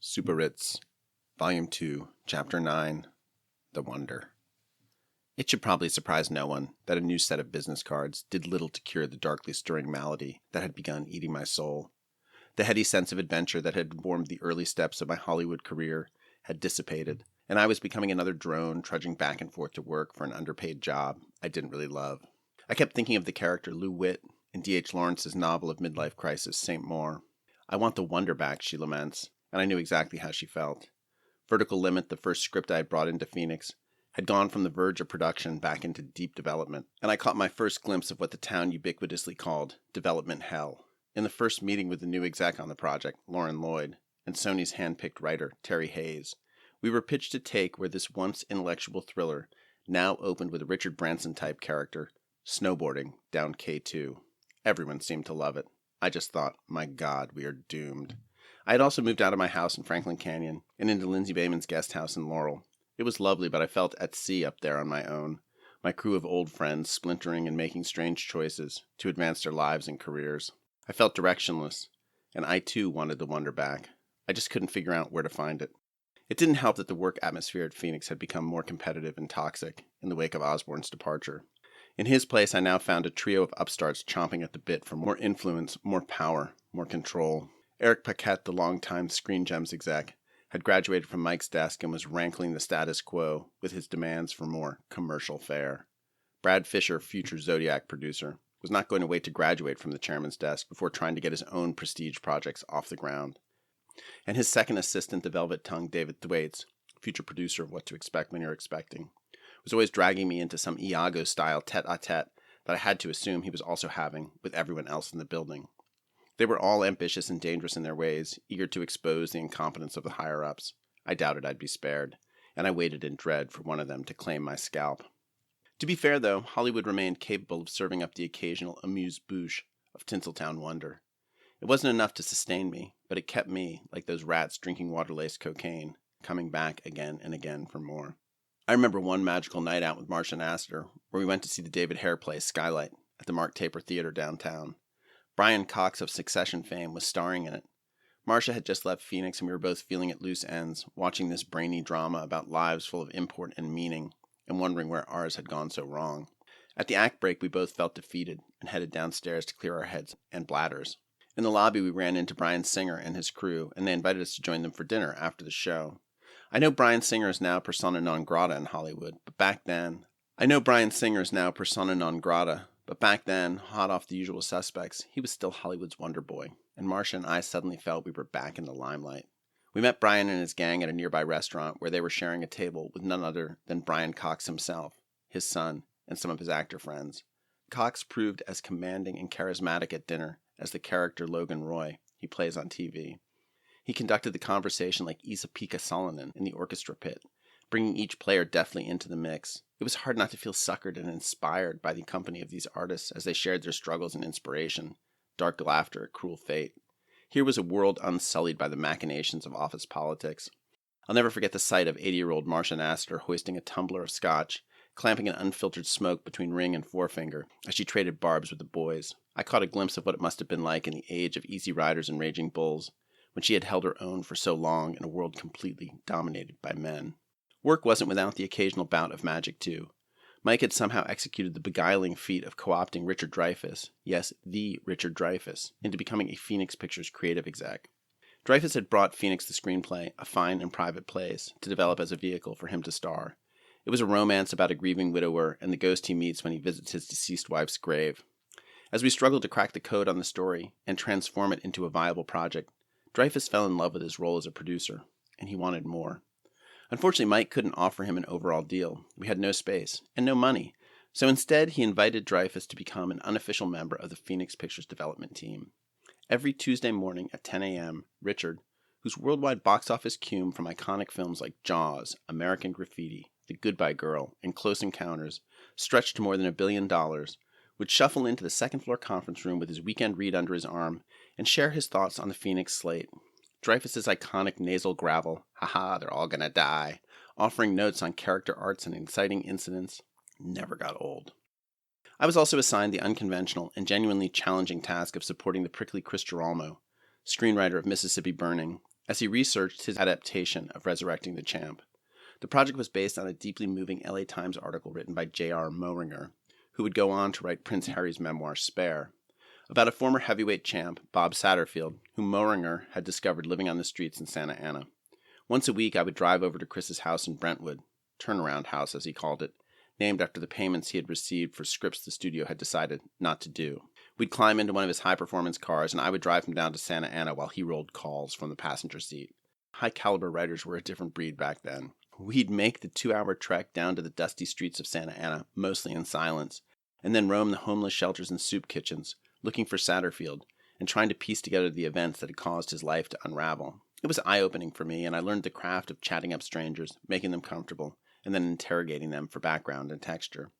Supah Ritz, Volume 2, Chapter 9, The Wonder. It should probably surprise no one that a new set of business cards did little to cure the darkly stirring malady that had begun eating my soul. The heady sense of adventure that had informed the early steps of my Hollywood career had dissipated, and I was becoming another drone trudging back and forth to work for an underpaid job I didn't really love. I kept thinking of the character Lou Witt in D.H. Lawrence's novel of midlife crisis, St. Maur. I want the wonder back, she laments, and I knew exactly how she felt. Vertical Limit, the first script I had brought into Phoenix, had gone from the verge of production back into deep development, and I caught my first glimpse of what the town ubiquitously called development hell in the first meeting with the new exec on the project, Lauren Lloyd, and Sony's hand-picked writer, Terry Hayes. We were pitched a take where this once intellectual thriller now opened with a Richard Branson-type character snowboarding down K2. Everyone seemed to love it. I just thought, my God, we are doomed. I had also moved out of my house in Franklin Canyon and into Lindsay Bayman's guest house in Laurel. It was lovely, but I felt at sea up there on my own, my crew of old friends splintering and making strange choices to advance their lives and careers. I felt directionless, and I too wanted the wonder back. I just couldn't figure out where to find it. It didn't help that the work atmosphere at Phoenix had become more competitive and toxic in the wake of Osborne's departure. In his place, I now found a trio of upstarts chomping at the bit for more influence, more power, more control. Eric Paquette, the longtime Screen Gems exec, had graduated from Mike's desk and was rankling the status quo with his demands for more commercial fare. Brad Fisher, future Zodiac producer, was not going to wait to graduate from the chairman's desk before trying to get his own prestige projects off the ground. And his second assistant, the velvet-tongued David Thwaites, future producer of What to Expect When You're Expecting, was always dragging me into some Iago-style tete-a-tete that I had to assume he was also having with everyone else in the building. They were all ambitious and dangerous in their ways, eager to expose the incompetence of the higher-ups. I doubted I'd be spared, and I waited in dread for one of them to claim my scalp. To be fair, though, Hollywood remained capable of serving up the occasional amuse-bouche of Tinseltown wonder. It wasn't enough to sustain me, but it kept me, like those rats drinking water-laced cocaine, coming back again and again for more. I remember one magical night out with Marcia and Astor, where we went to see the David Hare play Skylight at the Mark Taper Theater downtown. Brian Cox of Succession fame was starring in it. Marcia had just left Phoenix, and we were both feeling at loose ends, watching this brainy drama about lives full of import and meaning, and wondering where ours had gone so wrong. At the act break, we both felt defeated and headed downstairs to clear our heads and bladders. In the lobby, we ran into Bryan Singer and his crew, and they invited us to join them for dinner after the show. I know Bryan Singer is now persona non grata in Hollywood, but back then, hot off the usual suspects, he was still Hollywood's wonder boy, and Marcia and I suddenly felt we were back in the limelight. We met Bryan and his gang at a nearby restaurant where they were sharing a table with none other than Brian Cox himself, his son, and some of his actor friends. Cox proved as commanding and charismatic at dinner as the character Logan Roy he plays on TV. He conducted the conversation like Esa-Pekka Salonen in the orchestra pit, bringing each player deftly into the mix. It was hard not to feel suckered and inspired by the company of these artists as they shared their struggles and inspiration, dark laughter at cruel fate. Here was a world unsullied by the machinations of office politics. I'll never forget the sight of 80-year-old Marcia and Astor hoisting a tumbler of scotch, clamping an unfiltered smoke between ring and forefinger as she traded barbs with the boys. I caught a glimpse of what it must have been like in the age of Easy Riders and Raging Bulls, when she had held her own for so long in a world completely dominated by men. Work wasn't without the occasional bout of magic, too. Mike had somehow executed the beguiling feat of co-opting Richard Dreyfuss, yes, the Richard Dreyfuss, into becoming a Phoenix Pictures creative exec. Dreyfuss had brought Phoenix the screenplay, A Fine and Private Place, to develop as a vehicle for him to star. It was a romance about a grieving widower and the ghost he meets when he visits his deceased wife's grave. As we struggled to crack the code on the story and transform it into a viable project, Dreyfuss fell in love with his role as a producer, and he wanted more. Unfortunately, Mike couldn't offer him an overall deal. We had no space and no money, so instead he invited Dreyfuss to become an unofficial member of the Phoenix Pictures development team. Every Tuesday morning at 10 a.m., Richard, whose worldwide box office cume from iconic films like Jaws, American Graffiti, The Goodbye Girl, and Close Encounters stretched to more than $1 billion, would shuffle into the second-floor conference room with his weekend read under his arm and share his thoughts on the Phoenix slate. Dreyfuss's iconic nasal gravel, haha, they're all gonna die, offering notes on character arcs and inciting incidents, never got old. I was also assigned the unconventional and genuinely challenging task of supporting the prickly Chris Gerolmo, screenwriter of Mississippi Burning, as he researched his adaptation of Resurrecting the Champ. The project was based on a deeply moving LA Times article written by J.R. Moehringer, who would go on to write Prince Harry's memoir, Spare, about a former heavyweight champ, Bob Satterfield, whom Moehringer had discovered living on the streets in Santa Ana. Once a week, I would drive over to Chris's house in Brentwood, turnaround house as he called it, named after the payments he had received for scripts the studio had decided not to do. We'd climb into one of his high-performance cars, and I would drive him down to Santa Ana while he rolled calls from the passenger seat. High-caliber writers were a different breed back then. We'd make the 2-hour trek down to the dusty streets of Santa Ana, mostly in silence, and then roam the homeless shelters and soup kitchens, looking for Satterfield, and trying to piece together the events that had caused his life to unravel. It was eye-opening for me, and I learned the craft of chatting up strangers, making them comfortable, and then interrogating them for background and texture.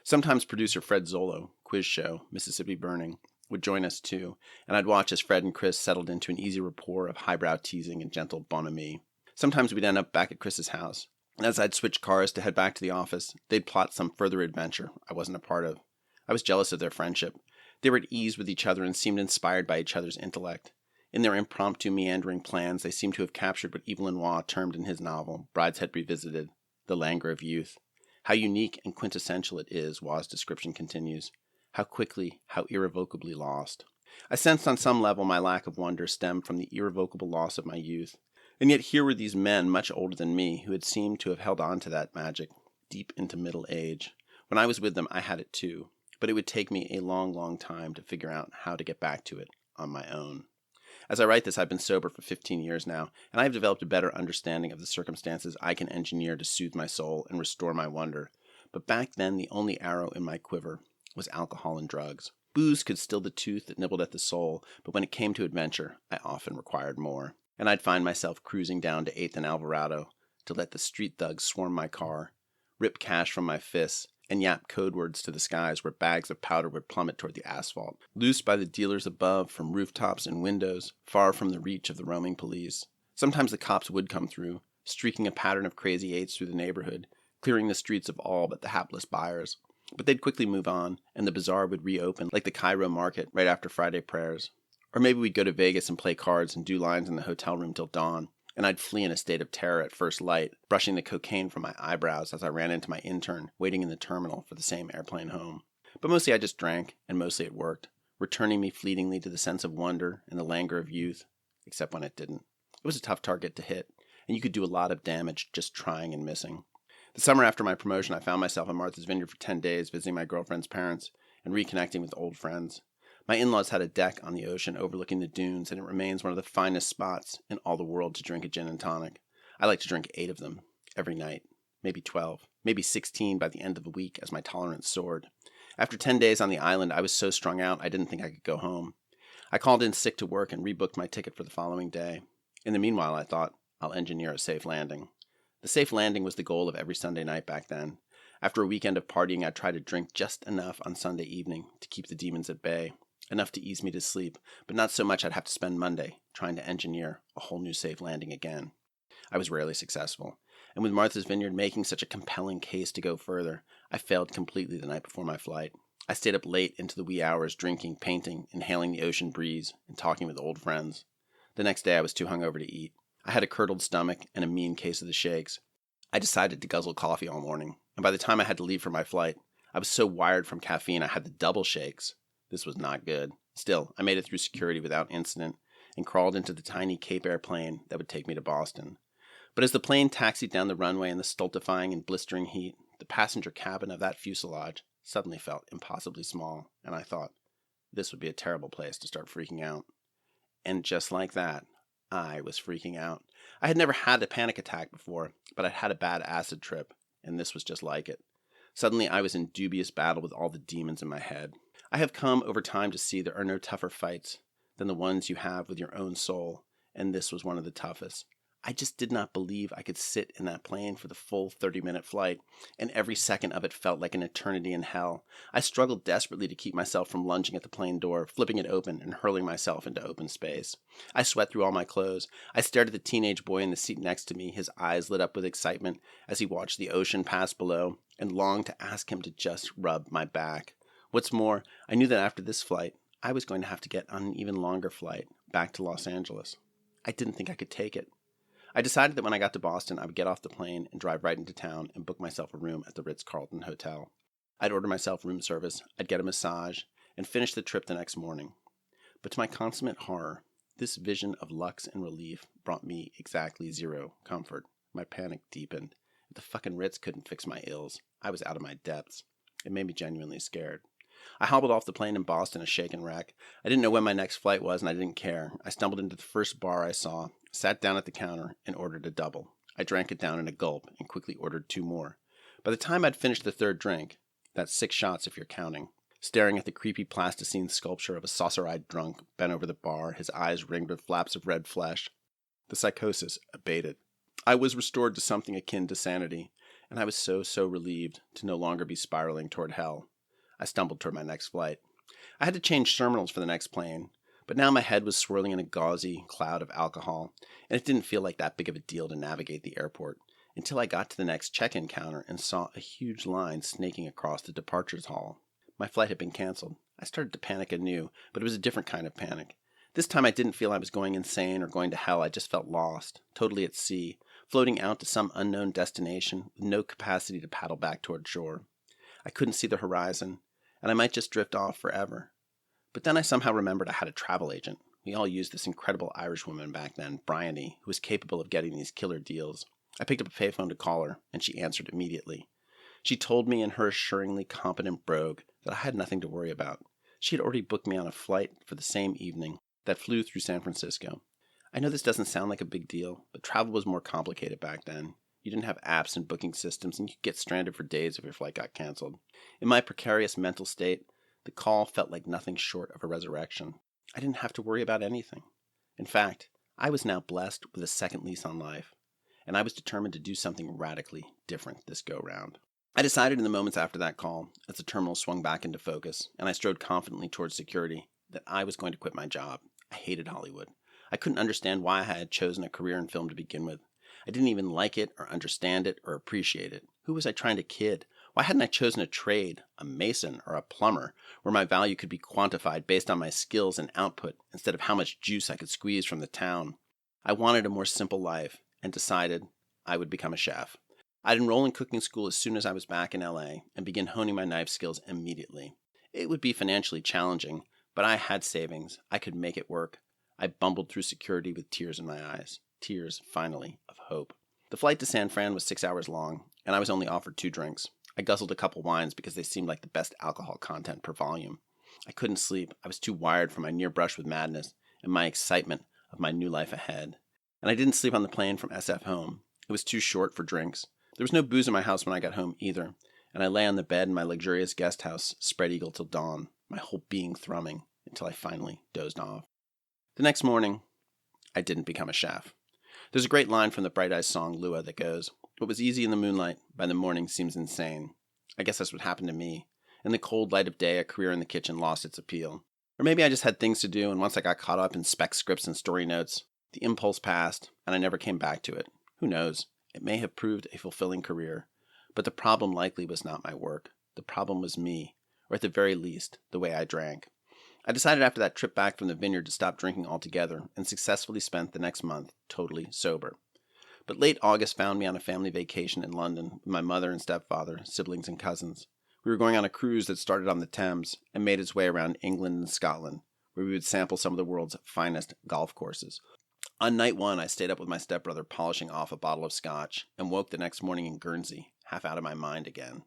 Sometimes producer Fred Zollo, quiz show, Mississippi Burning, would join us too, and I'd watch as Fred and Chris settled into an easy rapport of highbrow teasing and gentle bonhomie. Sometimes we'd end up back at Chris's house, and as I'd switch cars to head back to the office, they'd plot some further adventure I wasn't a part of. I was jealous of their friendship. They were at ease with each other and seemed inspired by each other's intellect. In their impromptu meandering plans, they seemed to have captured what Yves Lenoir termed in his novel, Brideshead Revisited, the languor of youth. How unique and quintessential it is, Waugh's description continues. How quickly, how irrevocably lost. I sensed on some level my lack of wonder stemmed from the irrevocable loss of my youth. And yet here were these men much older than me who had seemed to have held on to that magic deep into middle age. When I was with them, I had it too, but it would take me a long, long time to figure out how to get back to it on my own. As I write this, I've been sober for 15 years now, and I have developed a better understanding of the circumstances I can engineer to soothe my soul and restore my wonder. But back then, the only arrow in my quiver was alcohol and drugs. Booze could still the tooth that nibbled at the soul, but when it came to adventure, I often required more. And I'd find myself cruising down to 8th and Alvarado to let the street thugs swarm my car, rip cash from my fists, and yap code words to the skies where bags of powder would plummet toward the asphalt, loosed by the dealers above from rooftops and windows, far from the reach of the roaming police. Sometimes the cops would come through, streaking a pattern of crazy eights through the neighborhood, clearing the streets of all but the hapless buyers. But they'd quickly move on, and the bazaar would reopen like the Cairo market right after Friday prayers. Or maybe we'd go to Vegas and play cards and do lines in the hotel room till dawn, and I'd flee in a state of terror at first light, brushing the cocaine from my eyebrows as I ran into my intern waiting in the terminal for the same airplane home. But mostly I just drank, and mostly it worked, returning me fleetingly to the sense of wonder and the languor of youth, except when it didn't. It was a tough target to hit, and you could do a lot of damage just trying and missing. The summer after my promotion, I found myself in Martha's Vineyard for 10 days visiting my girlfriend's parents and reconnecting with old friends. My in-laws had a deck on the ocean overlooking the dunes, and it remains one of the finest spots in all the world to drink a gin and tonic. I like to drink 8 of them every night, maybe 12, maybe 16 by the end of the week as my tolerance soared. After 10 days on the island, I was so strung out I didn't think I could go home. I called in sick to work and rebooked my ticket for the following day. In the meanwhile, I thought, I'll engineer a safe landing. The safe landing was the goal of every Sunday night back then. After a weekend of partying, I'd try to drink just enough on Sunday evening to keep the demons at bay. Enough to ease me to sleep, but not so much I'd have to spend Monday trying to engineer a whole new safe landing again. I was rarely successful, and with Martha's Vineyard making such a compelling case to go further, I failed completely the night before my flight. I stayed up late into the wee hours drinking, painting, inhaling the ocean breeze, and talking with old friends. The next day I was too hungover to eat. I had a curdled stomach and a mean case of the shakes. I decided to guzzle coffee all morning, and by the time I had to leave for my flight, I was so wired from caffeine I had the double shakes. This was not good. Still, I made it through security without incident and crawled into the tiny Cape Air plane that would take me to Boston. But as the plane taxied down the runway in the stultifying and blistering heat, the passenger cabin of that fuselage suddenly felt impossibly small, and I thought, this would be a terrible place to start freaking out. And just like that, I was freaking out. I had never had a panic attack before, but I'd had a bad acid trip, and this was just like it. Suddenly I was in dubious battle with all the demons in my head. I have come over time to see there are no tougher fights than the ones you have with your own soul, and this was one of the toughest. I just did not believe I could sit in that plane for the full 30-minute flight, and every second of it felt like an eternity in hell. I struggled desperately to keep myself from lunging at the plane door, flipping it open, and hurling myself into open space. I sweat through all my clothes. I stared at the teenage boy in the seat next to me, his eyes lit up with excitement as he watched the ocean pass below, and longed to ask him to just rub my back. What's more, I knew that after this flight, I was going to have to get on an even longer flight back to Los Angeles. I didn't think I could take it. I decided that when I got to Boston, I would get off the plane and drive right into town and book myself a room at the Ritz-Carlton Hotel. I'd order myself room service, I'd get a massage, and finish the trip the next morning. But to my consummate horror, this vision of lux and relief brought me exactly zero comfort. My panic deepened. If the fucking Ritz couldn't fix my ills, I was out of my depths. It made me genuinely scared. I hobbled off the plane in Boston a shaken wreck. I didn't know when my next flight was, and I didn't care. I stumbled into the first bar I saw, sat down at the counter, and ordered a double. I drank it down in a gulp and quickly ordered 2 more. By the time I'd finished the 3rd drink, that's 6 shots if you're counting, staring at the creepy plasticine sculpture of a saucer-eyed drunk bent over the bar, his eyes ringed with flaps of red flesh, the psychosis abated. I was restored to something akin to sanity, and I was so relieved to no longer be spiraling toward hell. I stumbled toward my next flight. I had to change terminals for the next plane, but now my head was swirling in a gauzy cloud of alcohol, and it didn't feel like that big of a deal to navigate the airport until I got to the next check-in counter and saw a huge line snaking across the departures hall. My flight had been canceled. I started to panic anew, but it was a different kind of panic. This time I didn't feel I was going insane or going to hell. I just felt lost, totally at sea, floating out to some unknown destination with no capacity to paddle back toward shore. I couldn't see the horizon, and I might just drift off forever. But then I somehow remembered I had a travel agent. We all used this incredible Irish woman back then, Bryony, who was capable of getting these killer deals. I picked up a payphone to call her, and she answered immediately. She told me in her assuringly competent brogue that I had nothing to worry about. She had already booked me on a flight for the same evening that flew through San Francisco. I know this doesn't sound like a big deal, but travel was more complicated back then. You didn't have apps and booking systems, and you could get stranded for days if your flight got canceled. In my precarious mental state, the call felt like nothing short of a resurrection. I didn't have to worry about anything. In fact, I was now blessed with a second lease on life, and I was determined to do something radically different this go-round. I decided in the moments after that call, as the terminal swung back into focus, and I strode confidently towards security, that I was going to quit my job. I hated Hollywood. I couldn't understand why I had chosen a career in film to begin with. I didn't even like it or understand it or appreciate it. Who was I trying to kid? Why hadn't I chosen a trade, a mason or a plumber, where my value could be quantified based on my skills and output instead of how much juice I could squeeze from the town? I wanted a more simple life and decided I would become a chef. I'd enroll in cooking school as soon as I was back in LA and begin honing my knife skills immediately. It would be financially challenging, but I had savings. I could make it work. I bumbled through security with tears in my eyes. Tears, finally, of hope. The flight to San Fran was 6 hours long, and I was only offered 2 drinks. I guzzled a couple wines because they seemed like the best alcohol content per volume. I couldn't sleep. I was too wired from my near brush with madness and my excitement of my new life ahead. And I didn't sleep on the plane from SF home. It was too short for drinks. There was no booze in my house when I got home either, and I lay on the bed in my luxurious guest house, spread eagle till dawn, my whole being thrumming, until I finally dozed off. The next morning, I didn't become a chef. There's a great line from the Bright Eyes song Lua that goes, "What was easy in the moonlight, by the morning seems insane." I guess that's what happened to me. In the cold light of day, a career in the kitchen lost its appeal. Or maybe I just had things to do, and once I got caught up in spec scripts and story notes, the impulse passed, and I never came back to it. Who knows? It may have proved a fulfilling career, but the problem likely was not my work. The problem was me, or at the very least, the way I drank. I decided after that trip back from the vineyard to stop drinking altogether and successfully spent the next month totally sober. But late August found me on a family vacation in London with my mother and stepfather, siblings and cousins. We were going on a cruise that started on the Thames and made its way around England and Scotland, where we would sample some of the world's finest golf courses. On night 1, I stayed up with my stepbrother polishing off a bottle of scotch and woke the next morning in Guernsey, half out of my mind again.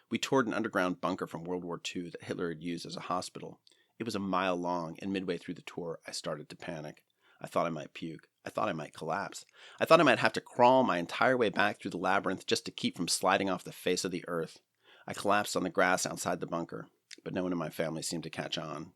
We toured an underground bunker from World War II that Hitler had used as a hospital. It was a mile long, and midway through the tour, I started to panic. I thought I might puke. I thought I might collapse. I thought I might have to crawl my entire way back through the labyrinth just to keep from sliding off the face of the earth. I collapsed on the grass outside the bunker, but no one in my family seemed to catch on.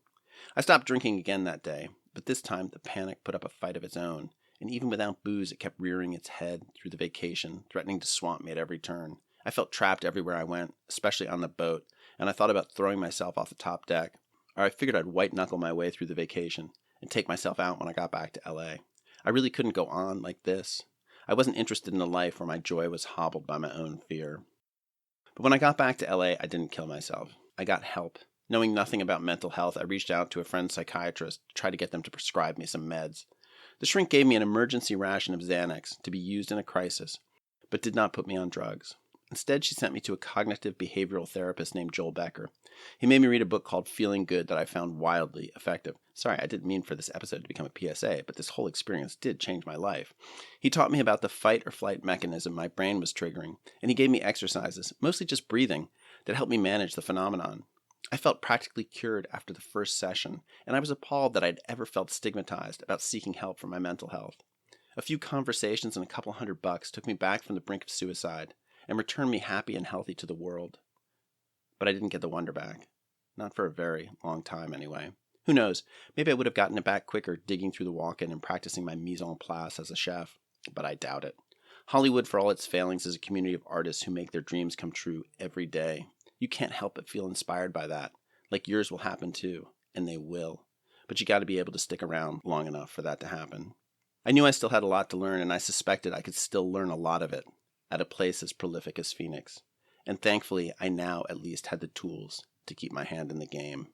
I stopped drinking again that day, but this time the panic put up a fight of its own, and even without booze it kept rearing its head through the vacation, threatening to swamp me at every turn. I felt trapped everywhere I went, especially on the boat, and I thought about throwing myself off the top deck, or I figured I'd white-knuckle my way through the vacation and take myself out when I got back to LA. I really couldn't go on like this. I wasn't interested in a life where my joy was hobbled by my own fear. But when I got back to LA, I didn't kill myself. I got help. Knowing nothing about mental health, I reached out to a friend's psychiatrist to try to get them to prescribe me some meds. The shrink gave me an emergency ration of Xanax to be used in a crisis, but did not put me on drugs. Instead, she sent me to a cognitive behavioral therapist named Joel Becker. He made me read a book called Feeling Good that I found wildly effective. Sorry, I didn't mean for this episode to become a PSA, but this whole experience did change my life. He taught me about the fight or flight mechanism my brain was triggering, and he gave me exercises, mostly just breathing, that helped me manage the phenomenon. I felt practically cured after the first session, and I was appalled that I'd ever felt stigmatized about seeking help for my mental health. A few conversations and a couple $100 took me back from the brink of suicide and returned me happy and healthy to the world. But I didn't get the wonder back. Not for a very long time, anyway. Who knows? Maybe I would have gotten it back quicker digging through the walk-in and practicing my mise en place as a chef, but I doubt it. Hollywood, for all its failings, is a community of artists who make their dreams come true every day. You can't help but feel inspired by that. Like yours will happen too, and they will. But you got to be able to stick around long enough for that to happen. I knew I still had a lot to learn, and I suspected I could still learn a lot of it at a place as prolific as Phoenix. And thankfully, I now at least had the tools to keep my hand in the game.